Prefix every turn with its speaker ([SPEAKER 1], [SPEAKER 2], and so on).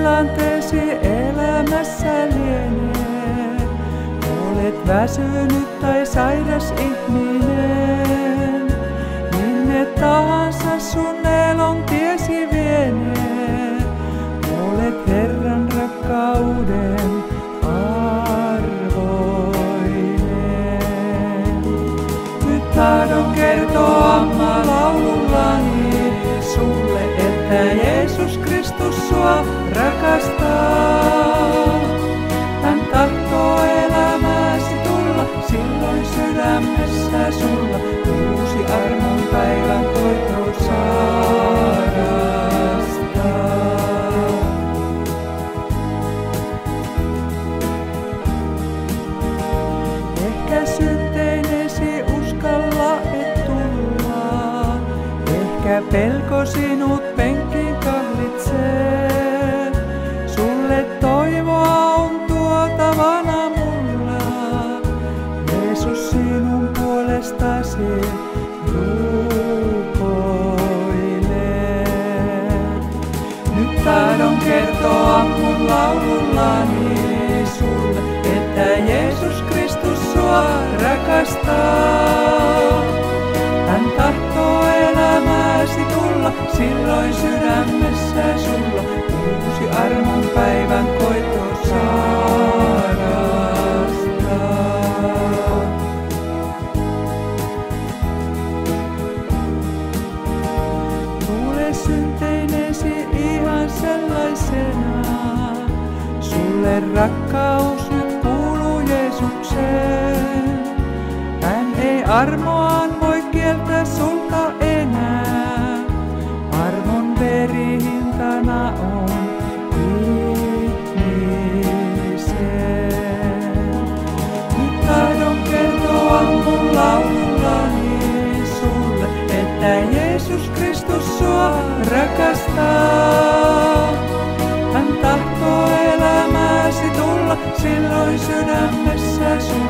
[SPEAKER 1] tilanteesi elämässä lienee. Olet väsynyt tai sairas ihminen, minne tahansa sun elon tiesi vienee. Olet Herran rakkauden arvoinen. Nyt tahdon kertoa laulullani sulle, että Jeesus Kristus sua rakastaa. Hän tahtoo elämääsi tulla, silloin sydämessä sulla uusi armon päivän koitos saarastaa. Ehkä synteinesi uskalla et tulla, ehkä pelko sinut penkkiin kahlitsee. Sulle toivoa on tuotavana mulla, Jeesus sinun puolestasi rukoilee. Nyt tahdon kertoa mun laulullani sulle, että Jeesus Kristus sua rakastaa. Hän tahtoo elämääsi tulla, silloin sydämessä sulla uusi armon päivän koitos saarastaa. Tule synteinesi ihan sellaisena, sulle rakkaus nyt kuuluu Jeesukseen. Hän ei armoaan voi kieltää sulta enää, armon verihintana on ihmisen. Nyt tahdon kertoa mun laulullani sulle, että Jeesus Kristus sua rakastaa. Hän tahtoo elämääsi tulla, silloin sydämessä sulla